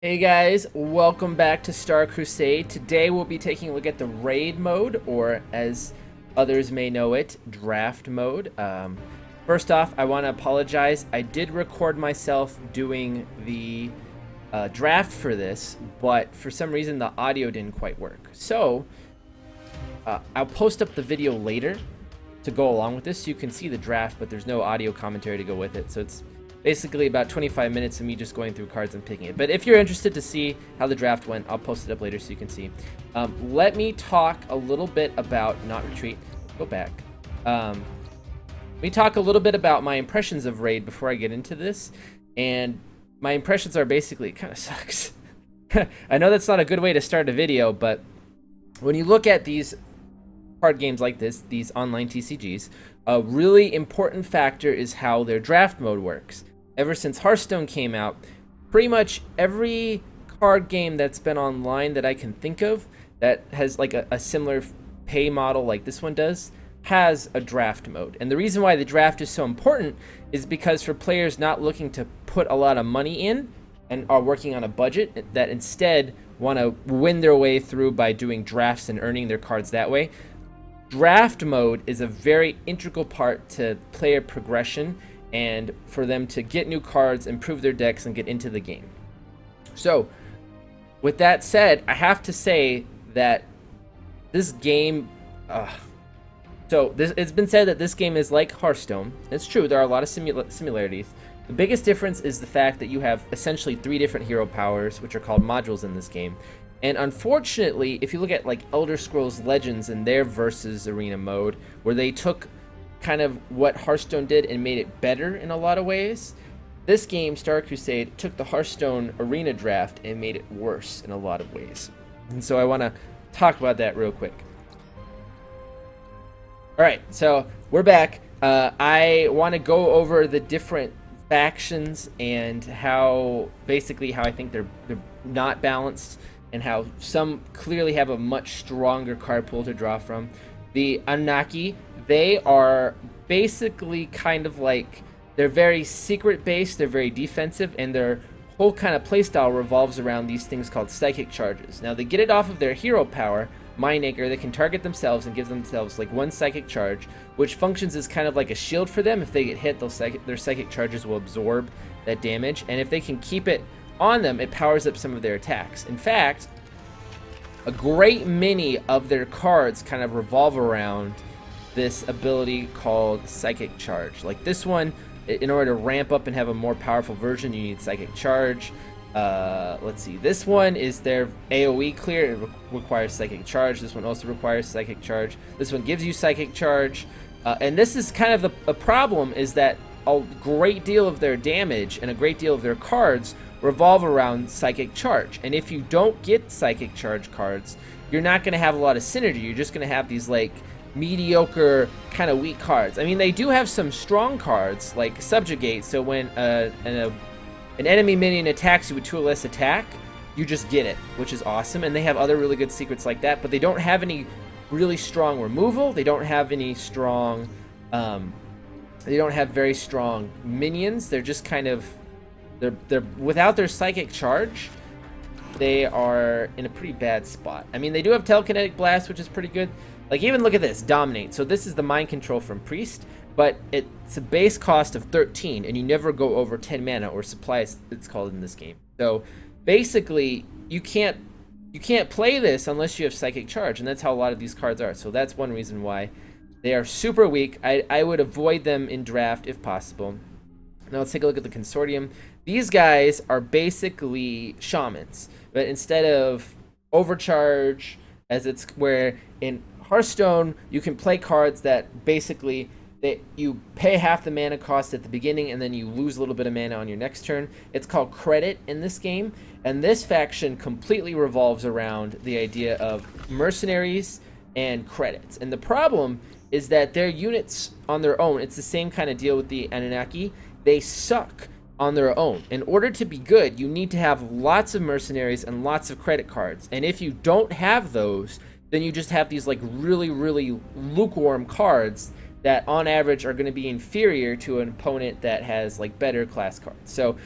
Hey guys, welcome back to Star Crusade. Today we'll be taking a look at the raid mode, or as others may know it, draft mode. First off, I want to apologize. I did record myself doing the draft for this, but for some reason the audio didn't quite work. So I'll post up the video later to go along with this so you can see the draft, but there's no audio commentary to go with it. So it's basically about 25 minutes of me just going through cards and picking it. But if you're interested to see how the draft went, I'll post it up later so you can see. Let me talk a little bit about, not retreat, go back. Let me talk a little bit about my impressions of raid before I get into this. And my impressions are basically, it kind of sucks. I know that's not a good way to start a video, but when you look at these card games like this, these online TCGs, a really important factor is how their draft mode works. Ever since Hearthstone came out, pretty much every card game that's been online that I can think of that has like a similar pay model like this one does has a draft mode. And the reason why the draft is so important is because for players not looking to put a lot of money in and are working on a budget, that instead want to win their way through by doing drafts and earning their cards that way, draft mode is a very integral part to player progression and for them to get new cards, improve their decks, and get into the game. So, with that said, I have to say that this game... it's been said that this game is like Hearthstone. It's true, there are a lot of similarities. The biggest difference is the fact that you have essentially 3 different hero powers, which are called modules in this game. And unfortunately, if you look at like Elder Scrolls Legends and their versus arena mode, where they took kind of what Hearthstone did and made it better in a lot of ways, this game, Star Crusade, took the Hearthstone arena draft and made it worse in a lot of ways. And so I want to talk about that real quick. Alright, so we're back. I want to go over the different factions and how I think they're not balanced, and how some clearly have a much stronger card pool to draw from. The Anunnaki, they are basically kind of like, they're very secret based, they're very defensive, and their whole kind of playstyle revolves around these things called psychic charges. Now they get it off of their hero power, Mindacre. They can target themselves and give themselves like 1 psychic charge, which functions as kind of like a shield for them. If they get hit, their psychic charges will absorb that damage, and if they can keep it on them, it powers up some of their attacks. In fact, a great many of their cards kind of revolve around this ability called Psychic Charge. Like this one, in order to ramp up and have a more powerful version, you need Psychic Charge. Let's see, this one is their AoE clear. It requires Psychic Charge. This one also requires Psychic Charge. This one gives you Psychic Charge. And this is kind of the problem, is that a great deal of their damage and a great deal of their cards revolve around Psychic Charge. And if you don't get Psychic Charge cards, you're not going to have a lot of synergy. You're just going to have these like mediocre kind of weak cards. I mean, they do have some strong cards like Subjugate, so when an enemy minion attacks you with 2 or less attack, you just get it, which is awesome. And they have other really good secrets like that, but they don't have any really strong removal. They don't have any strong they don't have very strong minions. They're just kind of, they're without their Psychic Charge, they are in a pretty bad spot. I mean, they do have Telekinetic Blast, which is pretty good. Like, even look at this, Dominate. So this is the mind control from Priest, but it's a base cost of 13, and you never go over 10 mana, or supply, it's called in this game. So basically, you can't play this unless you have Psychic Charge, and that's how a lot of these cards are. So that's one reason why they are super weak. I would avoid them in draft if possible. Now let's take a look at the Consortium. These guys are basically shamans, but instead of overcharge, as it's where in Hearthstone you can play cards that basically you pay half the mana cost at the beginning and then you lose a little bit of mana on your next turn. It's called credit in this game, and this faction completely revolves around the idea of mercenaries and credits. And the problem is that their units on their own, it's the same kind of deal with the Anunnaki, they suck on their own. In order to be good, you need to have lots of mercenaries and lots of credit cards. And if you don't have those, then you just have these like really, really lukewarm cards that on average are going to be inferior to an opponent that has like better class cards. So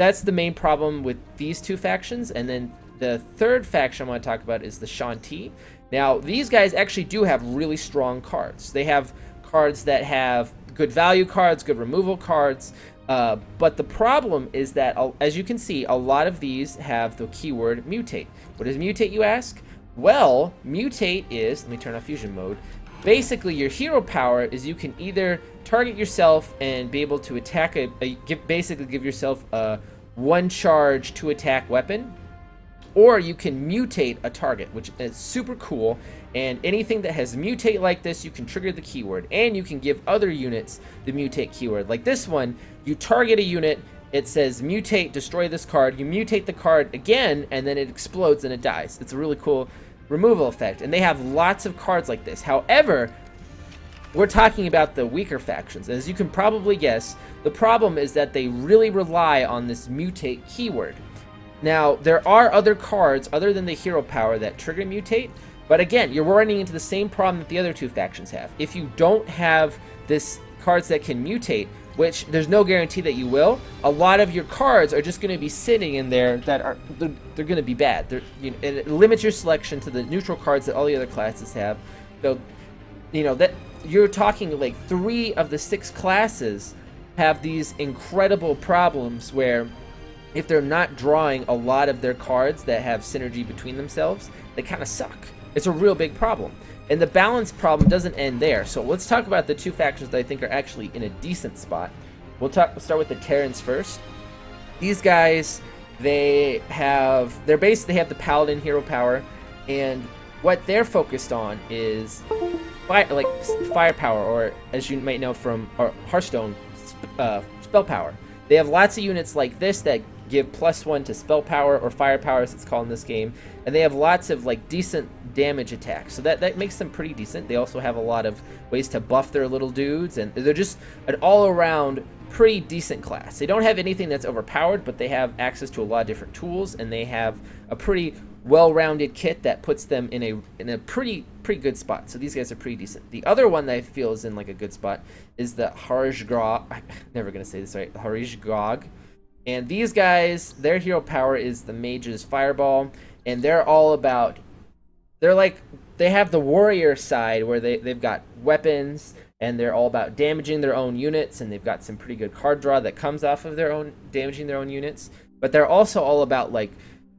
that's the main problem with these two factions. And then the third faction I want to talk about is the Shanti. Now, these guys actually do have really strong cards. They have cards that have good value cards, good removal cards, but the problem is that, as you can see, a lot of these have the keyword mutate. What is mutate, you ask? Well, mutate is, let me turn off fusion mode. Basically, your hero power is you can either target yourself and be able to attack basically give yourself a 1 charge 2 attack weapon, or you can mutate a target, which is super cool. And anything that has mutate like this, you can trigger the keyword, and you can give other units the mutate keyword. Like this one, you target a unit, it says mutate, destroy this card, you mutate the card again, and then it explodes and it dies. It's a really cool removal effect, and they have lots of cards like this. However, we're talking about the weaker factions. As you can probably guess, the problem is that they really rely on this mutate keyword. Now, there are other cards other than the hero power that trigger mutate, but again, you're running into the same problem that the other two factions have. If you don't have this cards that can mutate, which there's no guarantee that you will, a lot of your cards are just going to be sitting in there that are they're going to be bad. And it limits your selection to the neutral cards that all the other classes have. So, that you're talking like 3 of the 6 classes have these incredible problems where if they're not drawing a lot of their cards that have synergy between themselves, they kind of suck. It's a real big problem. And the balance problem doesn't end there. So let's talk about the 2 factions that I think are actually in a decent spot. We'll start with the Terrans first. These guys, they have the Paladin hero power, and what they're focused on is firepower, or as you might know from Hearthstone, spell power. They have lots of units like this that give +1 to spell power, or firepower as it's called in this game, and they have lots of decent damage attacks, so that makes them pretty decent. They also have a lot of ways to buff their little dudes, and they're just an all-around pretty decent class. They don't have anything that's overpowered, but they have access to a lot of different tools, and they have a pretty well-rounded kit that puts them in a pretty good spot. So these guys are pretty decent. The other one that I feel is in a good spot is the Harijgrog. I'm never gonna say this right. The Harijgrog. And these guys, their hero power is the Mage's Fireball, and they're all about, they have the warrior side where they've got weapons, and they're all about damaging their own units, and they've got some pretty good card draw that comes off of damaging their own units. But they're also all about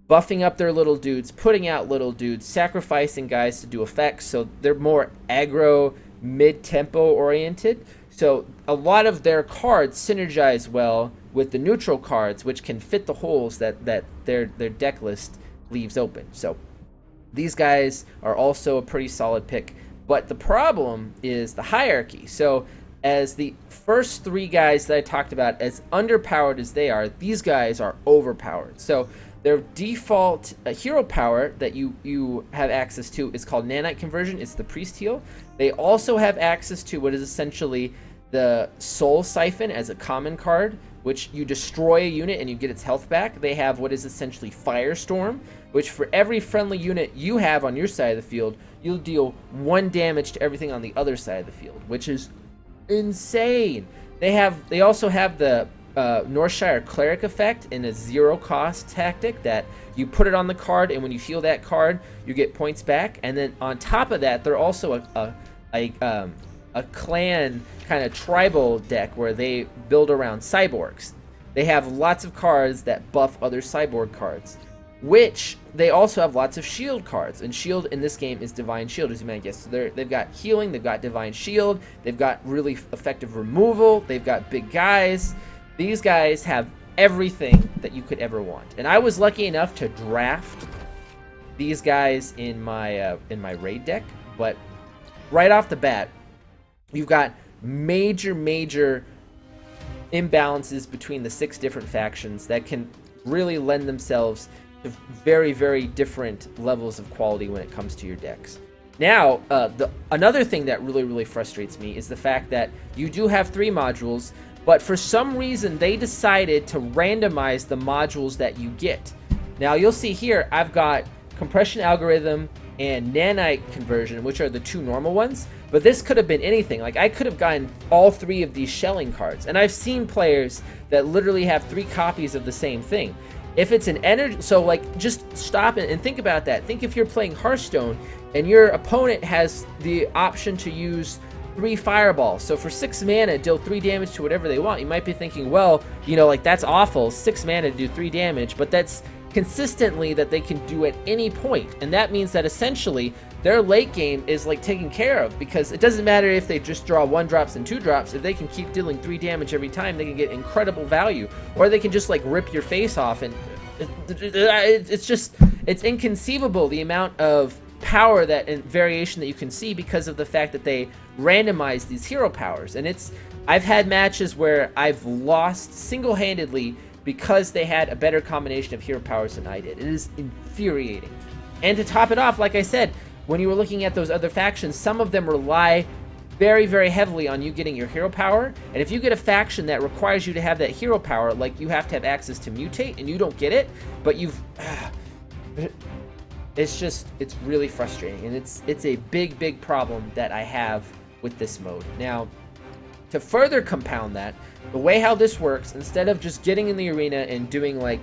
buffing up their little dudes, putting out little dudes, sacrificing guys to do effects, so they're more aggro, mid-tempo oriented. So a lot of their cards synergize well with the neutral cards, which can fit the holes that their deck list leaves open. So these guys are also a pretty solid pick. But the problem is the hierarchy. So as the first 3 guys that I talked about, as underpowered as they are, these guys are overpowered. So their default hero power that you have access to is called Nanite Conversion. It's the Priest Heal. They also have access to what is essentially the Soul Siphon as a common card, which you destroy a unit and you get its health back. They have what is essentially Firestorm, which for every friendly unit you have on your side of the field, you'll deal 1 damage to everything on the other side of the field, which is insane. They also have the Northshire Cleric effect in a 0-cost tactic that you put it on the card, and when you heal that card, you get points back. And then on top of that, they're also a clan kind of tribal deck where they build around cyborgs. They have lots of cards that buff other cyborg cards, which they also have lots of shield cards. And shield in this game is Divine Shield, as you might guess. So they've got healing, they've got Divine Shield, they've got really effective removal, they've got big guys. These guys have everything that you could ever want. And I was lucky enough to draft these guys in my raid deck, but right off the bat, you've got major imbalances between the 6 different factions that can really lend themselves to very different levels of quality when it comes to your decks. Now, another thing that really frustrates me is the fact that you do have 3 modules, but for some reason they decided to randomize the modules that you get. Now you'll see here I've got Compression Algorithm and Nanite Conversion, which are the 2 normal ones, But this could have been anything. Like, I could have gotten all 3 of these shelling cards. And I've seen players that literally have 3 copies of the same thing. If it's an energy, so like, just stop it and think about that. Think if you're playing Hearthstone and your opponent has the option to use 3 fireballs. So for 6 mana, deal 3 damage to whatever they want. You might be thinking, well, you know, like, that's awful, 6 mana to do 3 damage, but that's consistently that they can do at any point. And that means that essentially their late game is like taken care of, because it doesn't matter if they just draw 1-drops and 2-drops. If they can keep dealing 3 damage every time, they can get incredible value, or they can just like rip your face off. And it's inconceivable the amount of power that and variation that you can see because of the fact that they randomize these hero powers. And I've had matches where I've lost single-handedly because they had a better combination of hero powers than I did. It is infuriating. And to top it off, like I said, when you were looking at those other factions, some of them rely very, very heavily on you getting your hero power. And if you get a faction that requires you to have that hero power, like you have to have access to mutate, and you don't get it, but it's really frustrating. And it's a big, big problem that I have with this mode. Now, to further compound that, the way how this works, instead of just getting in the arena and doing like,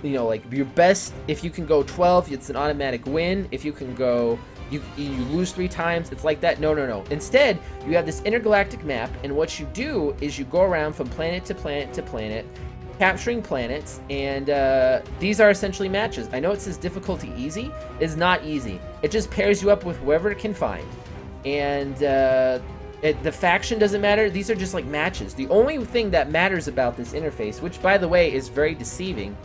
you know, like your best, if you can go 12, it's an automatic win. If you can go, you lose 3 times, it's like that. No. Instead, you have this intergalactic map, and what you do is you go around from planet to planet to planet, capturing planets, and these are essentially matches. I know it says difficulty easy. It's not easy. It just pairs you up with whoever it can find. And the faction doesn't matter. These are just like matches. The only thing that matters about this interface, which by the way is very deceiving,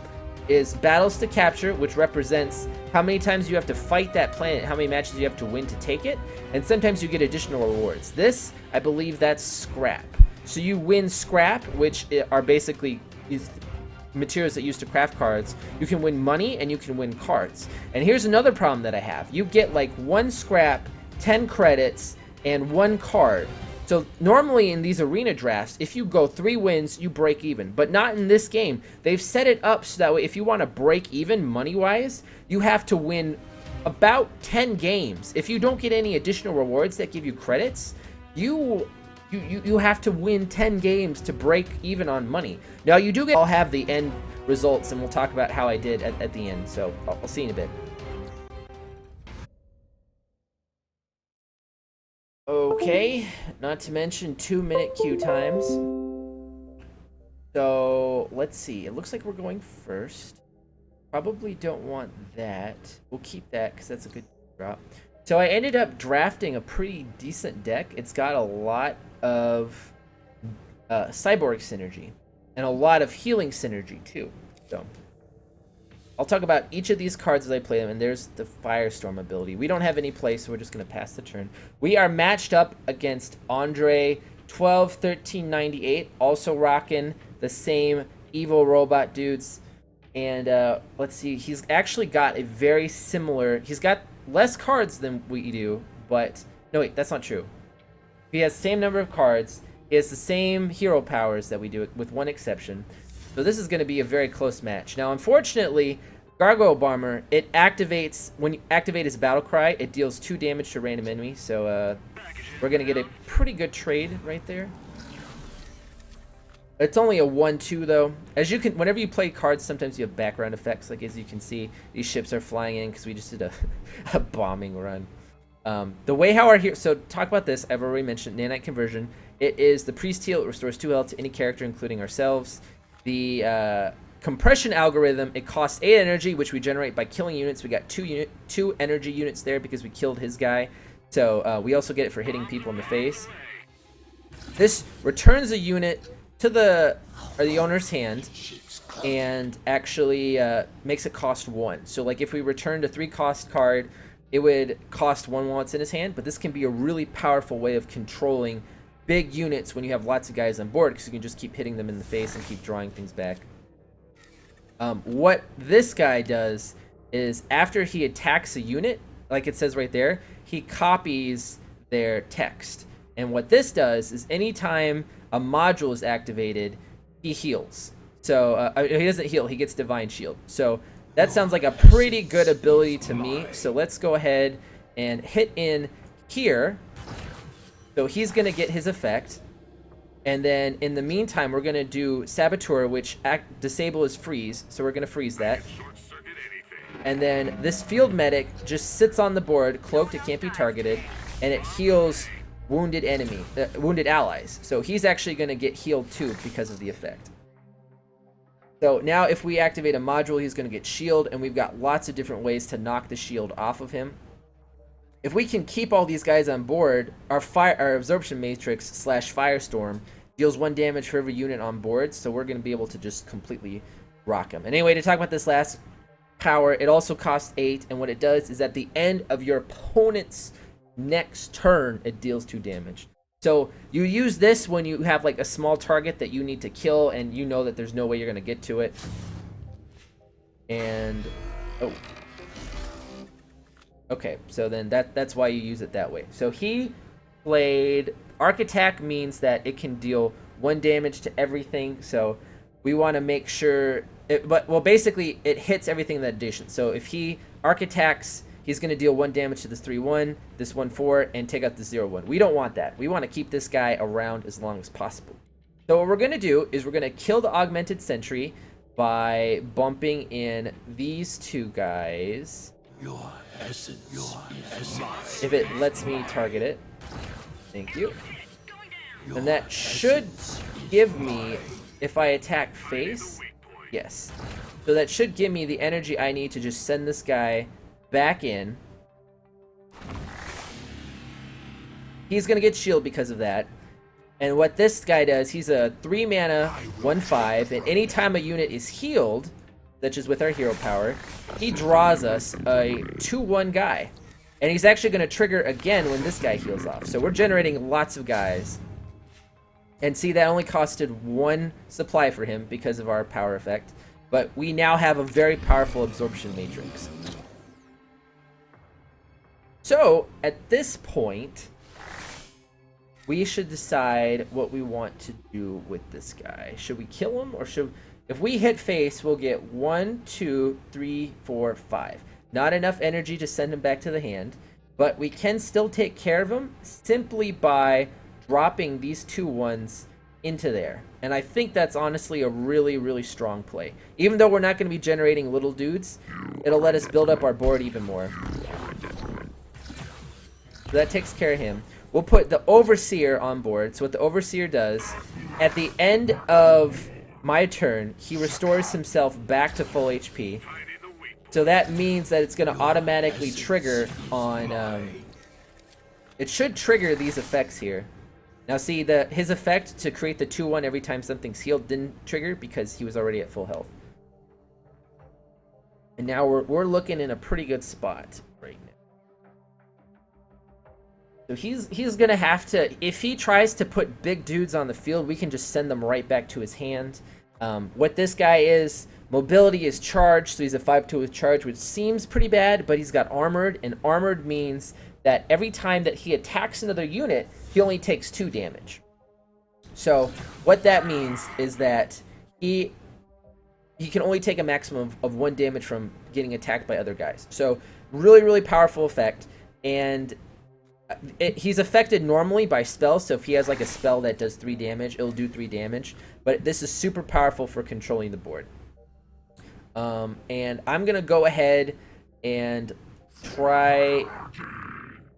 is battles to capture, which represents how many times you have to fight that planet, how many matches you have to win to take it, and sometimes you get additional rewards. This, I believe, that's scrap. So you win scrap, which are basically materials that you use to craft cards. You can win money, and you can win cards. And here's another problem that I have. You get like 1 scrap, 10 credits, and 1 card. So normally in these arena drafts, if you go 3 wins, you break even. But not in this game. They've set it up so that way if you want to break even money-wise, you have to win about 10 games. If you don't get any additional rewards that give you credits, you have to win 10 games to break even on money. Now you do get, I'll have the end results, and we'll talk about how I did at the end. So I'll see you in a bit. Okay, not to mention 2-minute queue times. So let's see. It looks like we're going first. Probably don't want that. We'll keep that because that's a good drop. So I ended up drafting a pretty decent deck. It's got a lot of cyborg synergy and a lot of healing synergy too. So I'll talk about each of these cards as I play them, and there's the Firestorm ability. We don't have any play, so we're just going to pass the turn. We are matched up against Andre 121398, also rocking the same evil robot dudes. And let's see, he's actually got a very similar, he's got less cards than we do, but no, wait, that's not true. He has the same number of cards. He has the same hero powers that we do, with one exception. So this is going to be a very close match. Now, unfortunately, Gargoyle Bomber, it activates, when you activate his Battle Cry, it deals 2 damage to a random enemy. So we're going to get a pretty good trade right there. It's only a 1-2 though. As you can, whenever you play cards, sometimes you have background effects. Like as you can see, these ships are flying in because we just did a bombing run. The way how our hero, so talk about this, I've already mentioned nanite conversion. It is the priest heal. It restores 2 health to any character, including ourselves. The compression algorithm, it costs 8 energy, which we generate by killing units. We got 2 energy units there because we killed his guy. So we also get it for hitting people in the face. This returns a unit to the owner's hand and actually makes it cost 1. So like if we returned a 3-cost card, it would cost 1 while it's in his hand. But this can be a really powerful way of controlling big units when you have lots of guys on board, because you can just keep hitting them in the face and keep drawing things back. What this guy does is after he attacks a unit, like it says right there, he copies their text. And what this does is anytime a module is activated, he heals. So he doesn't heal, he gets Divine Shield. So that sounds like a pretty good ability to me. So let's go ahead and hit in here. So he's going to get his effect. And then in the meantime, we're going to do Saboteur, which disable his freeze. So we're going to freeze that. And then this field medic just sits on the board, cloaked, it can't be targeted, and it heals wounded allies. So he's actually going to get healed too because of the effect. So now if we activate a module, he's going to get shield, and we've got lots of different ways to knock the shield off of him. If we can keep all these guys on board, our absorption matrix / firestorm deals 1 damage for every unit on board, so we're going to be able to just completely rock him. And anyway, to talk about this last power, it also costs 8, and what it does is at the end of your opponent's next turn, it deals 2 damage. So you use this when you have like a small target that you need to kill, and you know that there's no way you're going to get to it. And okay, so then that's why you use it that way. So he played Arc Attack, means that it can deal 1 damage to everything. So we want to make sure basically it hits everything in that addition. So if he Arc Attacks, he's going to deal 1 damage to this 3/1, this 1/4, and take out the 0/1. We don't want that. We want to keep this guy around as long as possible. So what we're going to do is we're going to kill the Augmented Sentry by bumping in these 2 guys. Your essence. If it lets me target it. Thank you. And that should give me, if I attack face, yes. So that should give me the energy I need to just send this guy back in. He's going to get shield because of that. And what this guy does, he's a 3 mana 1/5, and anytime a unit is healed, such as with our hero power, he draws us a 2/1 guy. And he's actually going to trigger again when this guy heals off. So we're generating lots of guys. And see, that only costed 1 supply for him because of our power effect. But we now have a very powerful absorption matrix. So, at this point, we should decide what we want to do with this guy. Should we kill him, or should... If we hit face, we'll get 1, 2, 3, 4, 5. Not enough energy to send him back to the hand, but we can still take care of him simply by dropping these 2/1s into there. And I think that's honestly a really, really strong play. Even though we're not going to be generating little dudes, it'll let us build up our board even more. So that takes care of him. We'll put the Overseer on board. So what the Overseer does, at the end of my turn, he restores himself back to full HP. So that means that it's going to automatically trigger on... it should trigger these effects here. Now see, his effect to create the 2/1 every time something's healed didn't trigger because he was already at full health. And now we're looking in a pretty good spot right now. So he's going to have to... If he tries to put big dudes on the field, we can just send them right back to his hand. What this guy is... Mobility is charged, so he's a 5/2 with charge, which seems pretty bad, but he's got armored, and armored means that every time that he attacks another unit, he only takes 2 damage. So what that means is that he can only take a maximum of 1 damage from getting attacked by other guys. So really, really powerful effect, and he's affected normally by spells, so if he has like a spell that does 3 damage, it'll do 3 damage, but this is super powerful for controlling the board. And I'm going to go ahead and try...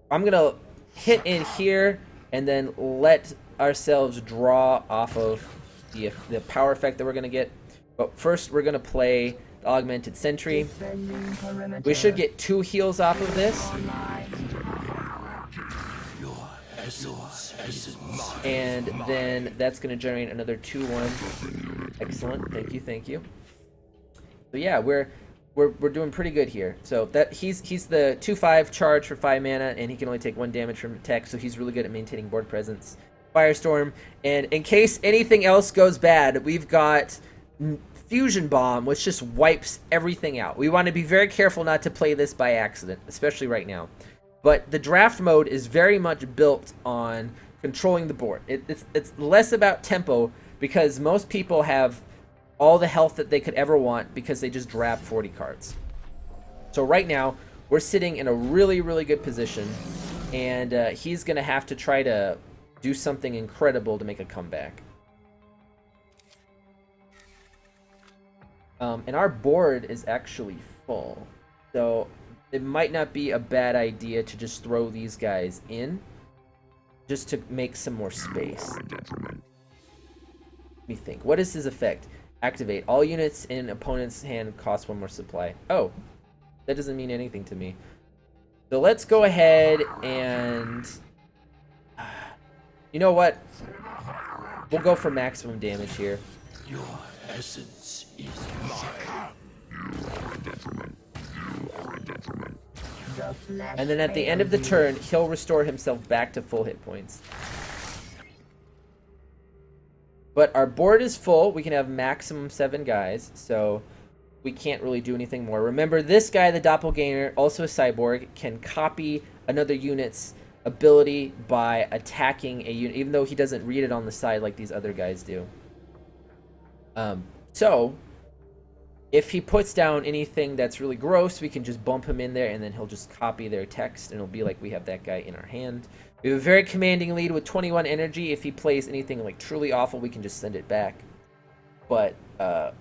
I'm going to hit in here and then let ourselves draw off of the power effect that we're going to get. But first we're going to play the Augmented Sentry. We should get 2 heals off of this. And then that's going to generate another 2/1. Excellent. Thank you, thank you. So yeah, we're doing pretty good here. So that he's the 2/5 charge for 5 mana, and he can only take 1 damage from attack, so he's really good at maintaining board presence. Firestorm, and in case anything else goes bad, we've got Fusion Bomb, which just wipes everything out. We want to be very careful not to play this by accident, especially right now. But the draft mode is very much built on controlling the board. It's less about tempo, because most people have all the health that they could ever want because they just draft 40 cards. So right now, we're sitting in a really, really good position. and he's going to have to try to do something incredible to make a comeback. And our board is actually full, so it might not be a bad idea to just throw these guys in, just to make some more space. Let me think. What is his effect? Activate. All units in opponent's hand cost 1 more supply. Oh, that doesn't mean anything to me. So let's go ahead and... You know what? We'll go for maximum damage here. Your essence is mine. You are a detriment. You are a detriment. And then at the end of the turn, he'll restore himself back to full hit points. But our board is full. We can have maximum 7 guys, so we can't really do anything more. Remember, this guy, the Doppelganger, also a cyborg, can copy another unit's ability by attacking a unit, even though he doesn't read it on the side like these other guys do. So, if he puts down anything that's really gross, we can just bump him in there, and then he'll just copy their text, and it'll be like we have that guy in our hand. We have a very commanding lead with 21 energy. If he plays anything like truly awful, we can just send it back. But we're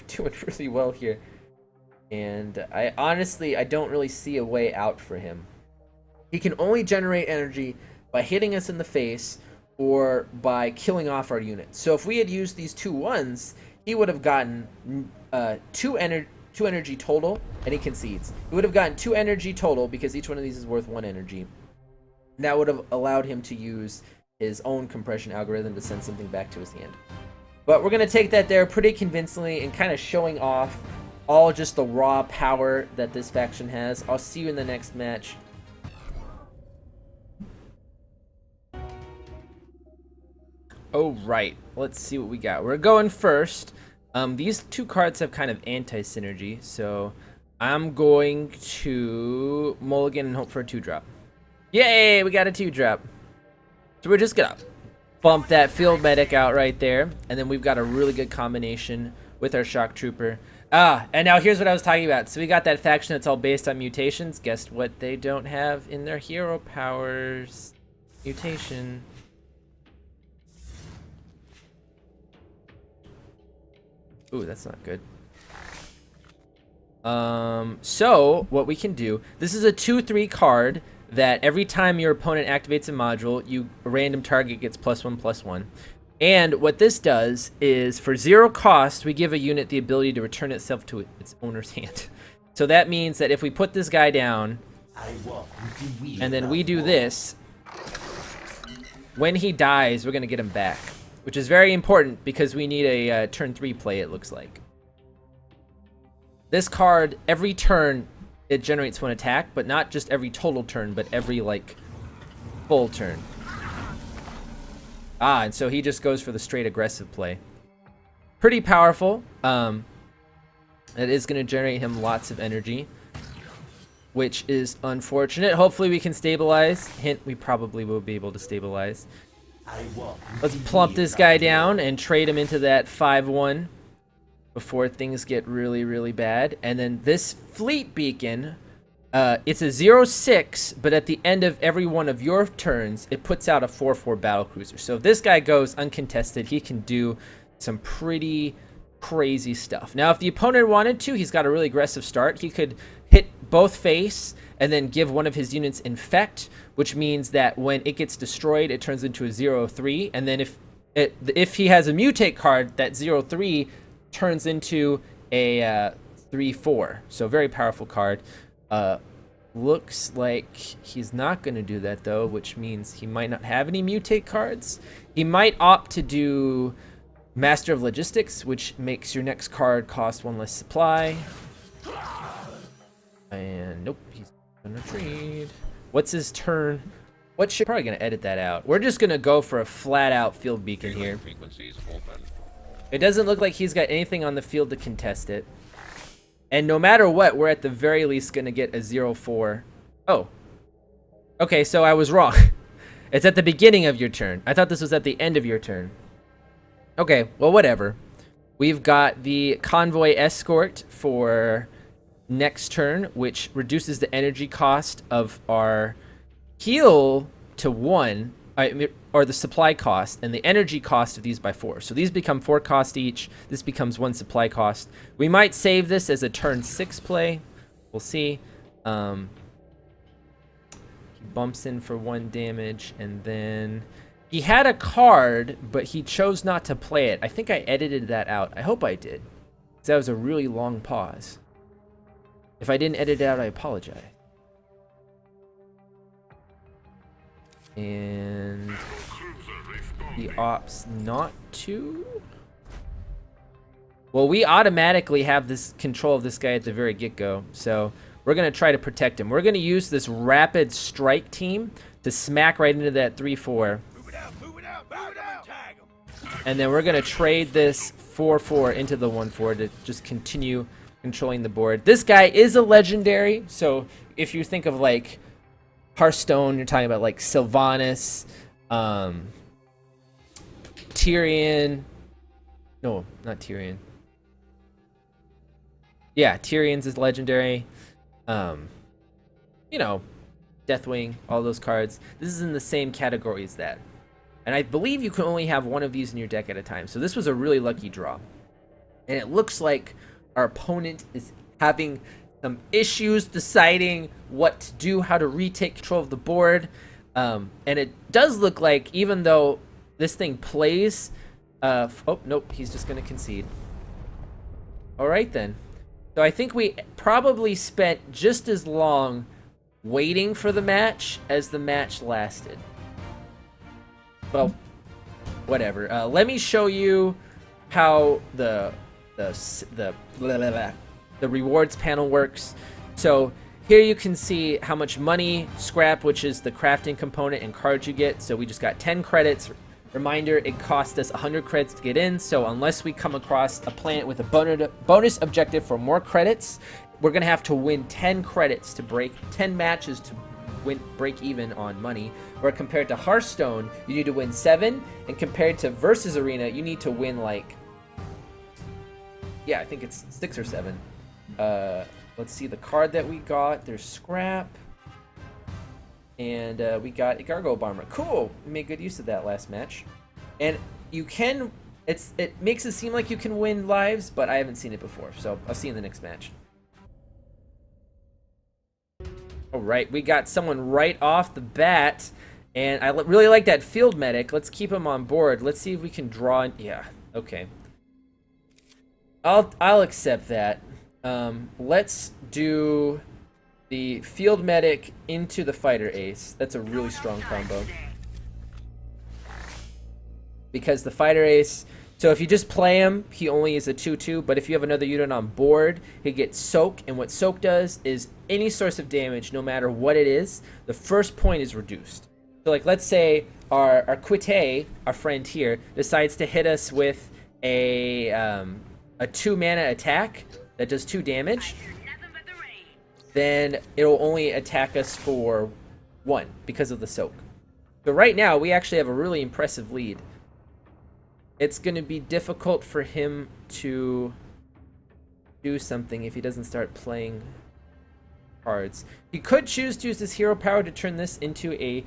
doing really well here, and I honestly don't really see a way out for him. He can only generate energy by hitting us in the face or by killing off our units. So if we had used these 2 1s, he would have gotten 2 energy total, and he concedes. He would have gotten 2 energy total because each one of these is worth 1 energy. That would have allowed him to use his own compression algorithm to send something back to his hand. But we're going to take that there pretty convincingly and kind of showing off all just the raw power that this faction has. I'll see you in the next match. Oh, right. Let's see what we got. We're going first. These 2 cards have kind of anti-synergy, so I'm going to mulligan and hope for a 2-drop. Yay, we got a 2-drop. So we're just gonna bump that field medic out right there, and then we've got a really good combination with our shock trooper. And now here's what I was talking about. So we got that faction that's all based on mutations. Guess what they don't have in their hero powers? Mutation. Ooh, that's not good. So what we can do, this is a 2/3 card that every time your opponent activates a module, a random target gets +1/+1. And what this does is, for 0 cost, we give a unit the ability to return itself to its owner's hand. So that means that if we put this guy down, and then we do this, when he dies, we're going to get him back. Which is very important because we need a turn 3 play, it looks like. This card, every turn, it generates 1 attack, but not just every total turn, but every, like, full turn. And so he just goes for the straight aggressive play. Pretty powerful. It is going to generate him lots of energy, which is unfortunate. Hopefully we can stabilize. Hint, we probably will be able to stabilize. Let's plump this guy down and trade him into that 5/1 before things get really, really bad. And then this fleet beacon, it's a 0/6, but at the end of every one of your turns, it puts out a 4/4 battlecruiser. So if this guy goes uncontested, he can do some pretty crazy stuff. Now, if the opponent wanted to, he's got a really aggressive start. He could hit both face and then give one of his units infect, which means that when it gets destroyed, it turns into a 0/3. And then if he has a mutate card, that 0/3 turns into a 3/4. So very powerful card. Looks like he's not going to do that, though, which means he might not have any mutate cards. He might opt to do Master of Logistics, which makes your next card cost 1 less supply. And nope, he's gonna trade. What's his turn? Probably gonna edit that out. We're just gonna go for a flat out field beacon here. It doesn't look like he's got anything on the field to contest it. And no matter what, we're at the very least gonna get a 0/4. Oh. Okay, so I was wrong. It's at the beginning of your turn. I thought this was at the end of your turn. Okay, well, whatever. We've got the convoy escort for next turn, which reduces the energy cost of our heal to 1, or the supply cost, and the energy cost of these by 4. So these become 4 cost each. This becomes 1 supply cost. We might save this as a turn 6 play. We'll see. He bumps in for 1 damage, and then he had a card, but he chose not to play it. I think I edited that out. I hope I did, because that was a really long pause. If I didn't edit it out, I apologize. And he opts not to. Well, we automatically have this control of this guy at the very get-go, so we're going to try to protect him. We're going to use this rapid strike team to smack right into that 3-4. And then we're going to trade this 4-4 into the 1-4 to just continue controlling the board. This guy is a legendary, so if you think of like Hearthstone, you're talking about like Sylvanas, Tyrion. No, not Tyrion. Yeah, Tyrion's is legendary. You know, Deathwing, all those cards. This is in the same category as that. And I believe you can only have 1 of these in your deck at a time. So this was a really lucky draw. And it looks like our opponent is having some issues deciding what to do, how to retake control of the board. And it does look like, even though this thing plays... oh, nope, he's just going to concede. All right, then. So I think we probably spent just as long waiting for the match as the match lasted. Well, whatever. Let me show you how the rewards panel works. So here you can see how much money, scrap, which is the crafting component, and cards you get. So we just got 10 credits. Reminder, it cost us 100 credits to get in, so unless we come across a planet with a bonus objective for more credits, we're going to have to win 10 credits to break 10 matches to break even on money. Where compared to Hearthstone, you need to win 7, and compared to Versus Arena, you need to win like... yeah, I think it's 6 or 7. Let's see the card that we got. There's scrap. And we got a Gargoyle Bomber. Cool! We made good use of that last match. And you can... it makes it seem like you can win lives, but I haven't seen it before. So I'll see you in the next match. Alright, we got someone right off the bat. And I really like that Field Medic. Let's keep him on board. Let's see if we can draw... yeah, okay. I'll accept that. Let's do... the Field Medic into the Fighter Ace. That's a really strong combo. Because the Fighter Ace... so if you just play him, he only is a 2-2. But if you have another unit on board, he gets Soak. And what Soak does is any source of damage, no matter what it is, the first point is reduced. So like, let's say our Quite, our friend here, decides to hit us with a 2-mana attack that does 2 damage. Then it'll only attack us for 1 because of the Soak. So right now, we actually have a really impressive lead. It's going to be difficult for him to do something if he doesn't start playing cards. He could choose to use his hero power to turn this into a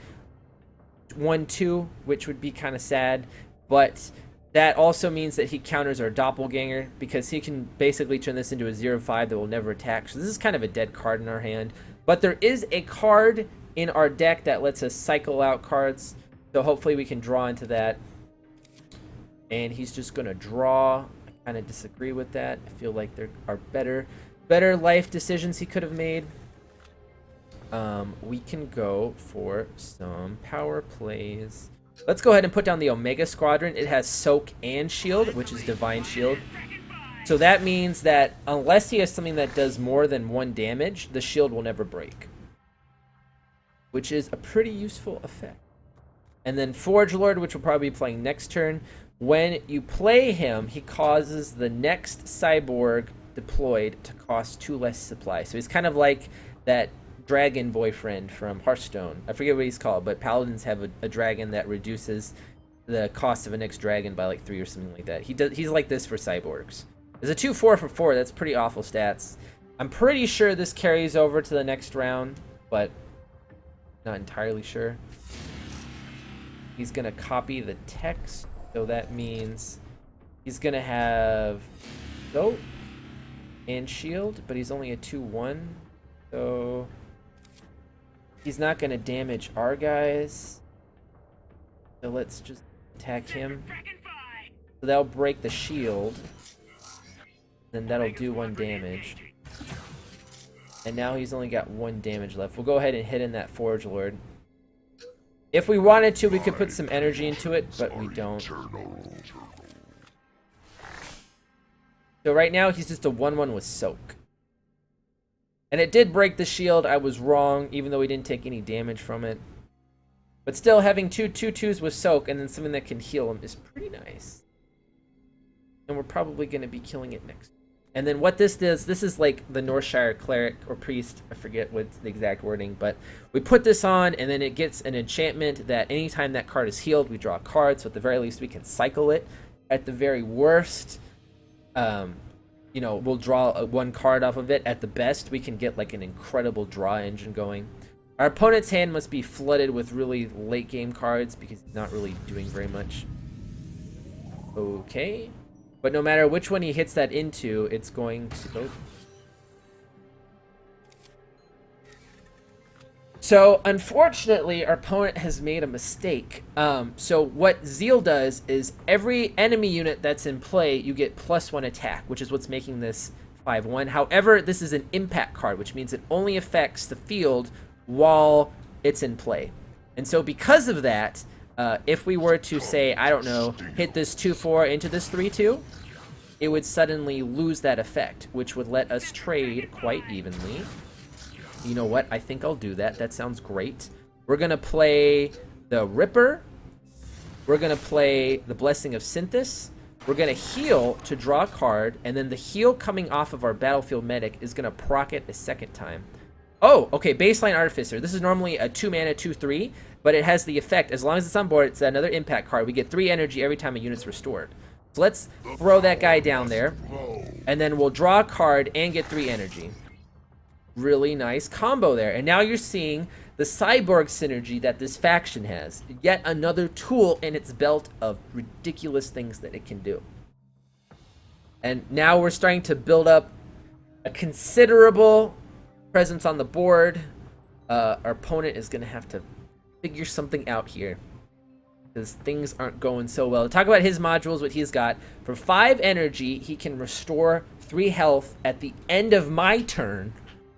1-2, which would be kind of sad, but that also means that he counters our Doppelganger, because he can basically turn this into a 0-5 that will never attack. So this is kind of a dead card in our hand. But there is a card in our deck that lets us cycle out cards, so hopefully we can draw into that. And he's just going to draw. I kind of disagree with that. I feel like there are better life decisions he could have made. We can go for some power plays. Let's go ahead and put down the Omega Squadron. It has Soak and Shield, which is Divine Shield. So that means that unless he has something that does more than 1 damage, the shield will never break. Which is a pretty useful effect. And then Forge Lord, which we'll probably be playing next turn. When you play him, he causes the next Cyborg deployed to cost 2 less supply. So he's kind of like that dragon boyfriend from Hearthstone. I forget what he's called, but paladins have a dragon that reduces the cost of a next dragon by like 3 or something like that. He's like this for cyborgs. There's a 2-4 for 4. That's pretty awful stats. I'm pretty sure this carries over to the next round, but not entirely sure. He's going to copy the text, so that means he's going to have Goat and Shield, but he's only a 2-1, so he's not going to damage our guys. So let's just attack him. So that'll break the shield. Then that'll do 1 damage. And now he's only got 1 damage left. We'll go ahead and hit in that Forge Lord. If we wanted to, we could put some energy into it, but we don't. So right now, he's just a 1-1 with Soak. And it did break the shield. I was wrong, even though we didn't take any damage from it. But still, having 2/2/2s with Soak and then something that can heal him is pretty nice. And we're probably going to be killing it next. And then what this does, this is like the Northshire Cleric or Priest. I forget what's the exact wording. But we put this on, and then it gets an enchantment that anytime that card is healed, we draw a card. So at the very least, we can cycle it. At the very worst, you know, we'll draw 1 card off of it. At the best, we can get like an incredible draw engine going. Our opponent's hand must be flooded with really late game cards because he's not really doing very much. Okay. But no matter which one he hits that into, it's going to go. So, unfortunately, our opponent has made a mistake. So what Zeal does is every enemy unit that's in play, you get +1 attack, which is what's making this 5-1. However, this is an impact card, which means it only affects the field while it's in play. And so because of that, if we were to say, I don't know, hit this 2-4 into this 3-2, it would suddenly lose that effect, which would let us trade quite evenly. You know what? I think I'll do that. That sounds great. We're going to play the Ripper. We're going to play the Blessing of Synthis. We're going to heal to draw a card, and then the heal coming off of our Battlefield Medic is going to proc it a second time. Oh, okay, Baseline Artificer. This is normally a 2-mana 2/3, but it has the effect, as long as it's on board, it's another impact card. We get 3 energy every time a unit's restored. So let's throw that guy down there, and then we'll draw a card and get 3 energy. Really nice combo there. And now you're seeing the cyborg synergy that this faction has. Yet another tool in its belt of ridiculous things that it can do. And now we're starting to build up a considerable presence on the board. Our opponent is going to have to figure something out here, because things aren't going so well. Talk about his modules, what he's got. For 5 energy, he can restore 3 health at the end of my turn.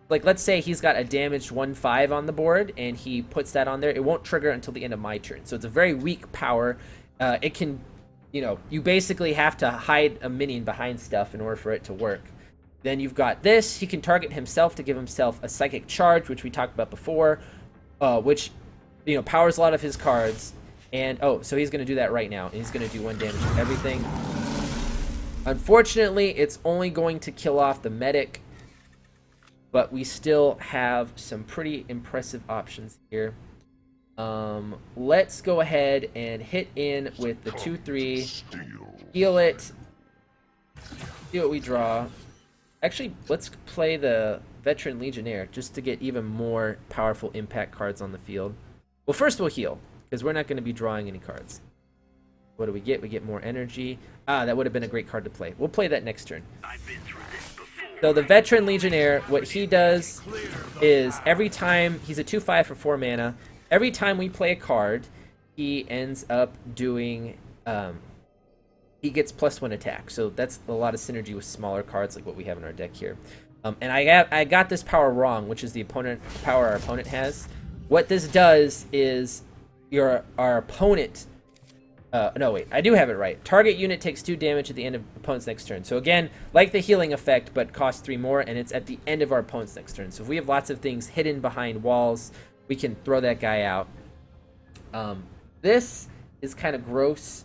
Like, let's say he's got a damaged 1/5 on the board, and he puts that on there. It won't trigger until the end of my turn. So it's a very weak power. It can, you know, you basically have to hide a minion behind stuff in order for it to work. Then you've got this. He can target himself to give himself a psychic charge, which we talked about before, which, you know, powers a lot of his cards. And, oh, so he's going to do that right now. And he's going to do 1 damage to everything. Unfortunately, it's only going to kill off the medic. But we still have some pretty impressive options here. Let's go ahead and hit in with the 2/3. Heal it. See what we draw. Actually, let's play the Veteran Legionnaire just to get even more powerful impact cards on the field. Well, first we'll heal, because we're not going to be drawing any cards. What do we get? We get more energy. Ah, that would have been a great card to play. We'll play that next turn. So the Veteran Legionnaire, what he does is every time, he's a 2/5 for 4 mana. Every time we play a card, he ends up doing, he gets +1 attack. So that's a lot of synergy with smaller cards like what we have in our deck here. And I got this power wrong, which is the power our opponent has. What this does is our opponent. No, wait, I do have it right. Target unit takes 2 damage at the end of opponent's next turn. So again, like the healing effect, but costs 3 more, and it's at the end of our opponent's next turn. So if we have lots of things hidden behind walls, we can throw that guy out. This is kind of gross,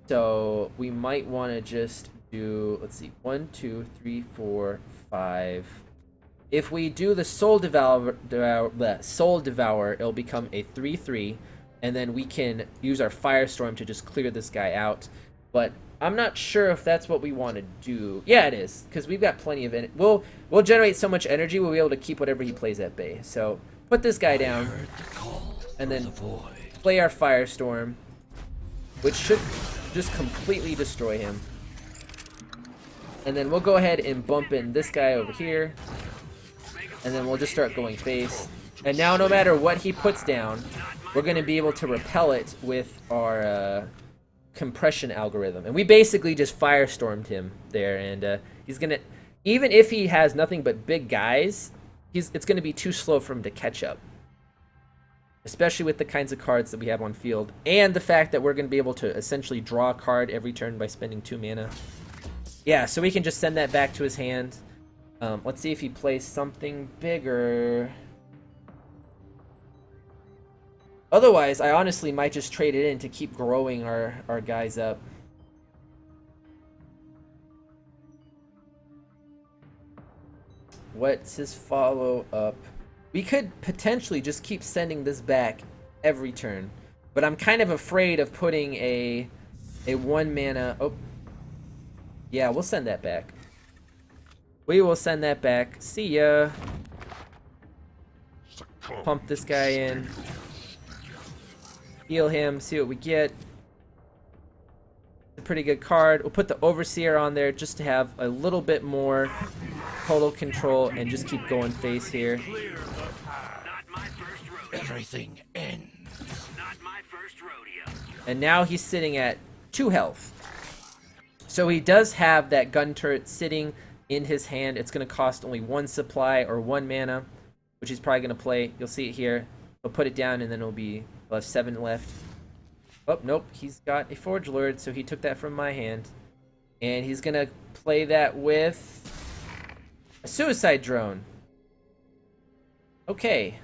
so we might want to just do, let's see, 1, 2, 3, 4, 5. If we do the Soul Devourer, it'll become a 3/3. And then we can use our Firestorm to just clear this guy out. But I'm not sure if that's what we want to do. Yeah, it is, because we've got plenty of it. We'll generate so much energy, we'll be able to keep whatever he plays at bay. So put this guy down, and then play our Firestorm, which should just completely destroy him. And then we'll go ahead and bump in this guy over here, and then we'll just start going face. And now no matter what he puts down, we're going to be able to repel it with our compression algorithm. And we basically just firestormed him there, and he's going to, even if he has nothing but big guys, it's going to be too slow for him to catch up. Especially with the kinds of cards that we have on field, and the fact that we're going to be able to essentially draw a card every turn by spending 2 mana. Yeah, so we can just send that back to his hand. Let's see if he plays something bigger. Otherwise, I honestly might just trade it in to keep growing our guys up. What's his follow-up? We could potentially just keep sending this back every turn. But I'm kind of afraid of putting a 1 mana... Oh. Yeah, we'll send that back. We will send that back. See ya. Pump this guy in. Heal him, see what we get. A pretty good card. We'll put the Overseer on there just to have a little bit more total control and just keep going face here. Everything ends. And now he's sitting at 2 health. So he does have that gun turret sitting in his hand. It's going to cost only 1 supply or 1 mana, which he's probably going to play. You'll see it here. He'll put it down, and then he'll have 7 left. Oh, nope. He's got a Forge Lord, so he took that from my hand. And he's going to play that with a Suicide Drone. Okay.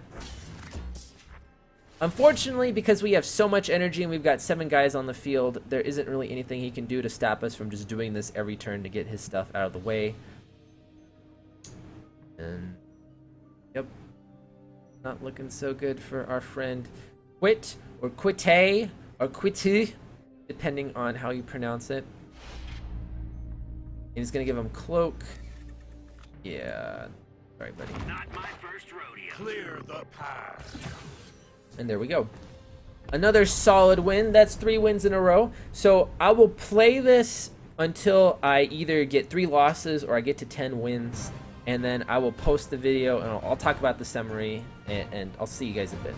Unfortunately, because we have so much energy and we've got 7 guys on the field, there isn't really anything he can do to stop us from just doing this every turn to get his stuff out of the way. And, yep. Not looking so good for our friend Quit, or Quitte, or Quitty, depending on how you pronounce it. And he's going to give him Cloak. Yeah. Sorry, buddy. Not my first rodeo. Clear the path. And there we go. Another solid win. That's 3 wins in a row. So I will play this until I either get 3 losses or I get to 10 wins. And then I will post the video and I'll talk about the summary, and I'll see you guys in a bit.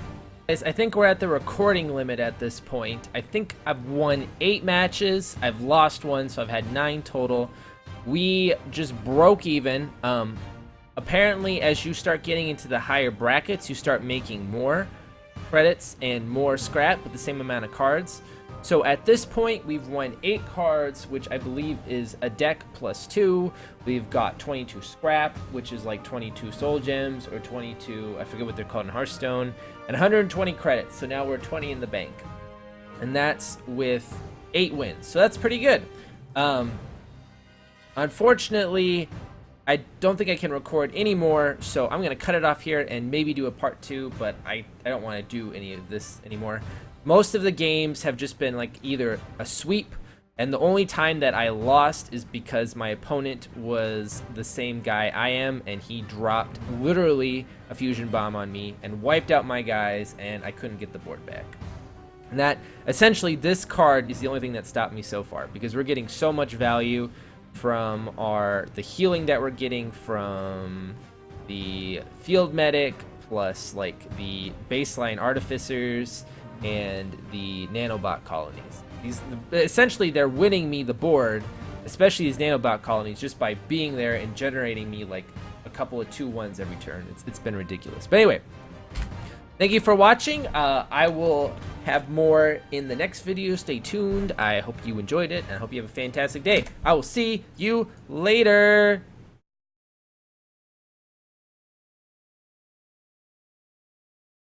Guys, I think we're at the recording limit at this point. I think I've won 8 matches. I've lost 1, so I've had 9 total. We just broke even. Apparently, as you start getting into the higher brackets, you start making more credits and more scrap with the same amount of cards. So at this point, we've won 8 cards, which I believe is a deck plus 2. We've got 22 scrap, which is like 22 soul gems, or 22, I forget what they're called in Hearthstone, and 120 credits. So now we're 20 in the bank. And that's with 8 wins. So that's pretty good. Unfortunately, I don't think I can record anymore, so I'm going to cut it off here and maybe do a part 2, but I don't want to do any of this anymore. Most of the games have just been like either a sweep, and the only time that I lost is because my opponent was the same guy I am, and he dropped literally a fusion bomb on me and wiped out my guys, and I couldn't get the board back. And that, essentially, this card is the only thing that stopped me so far, because we're getting so much value from the healing that we're getting from the field medic, plus like the baseline artificers and the nanobot colonies. Essentially, they're winning me the board, especially these nanobot colonies, just by being there and generating me like a couple of 2-1s every turn. It's been ridiculous. But anyway, thank you for watching. I will have more in the next video. Stay tuned. I hope you enjoyed it, and I hope you have a fantastic day. I will see you later.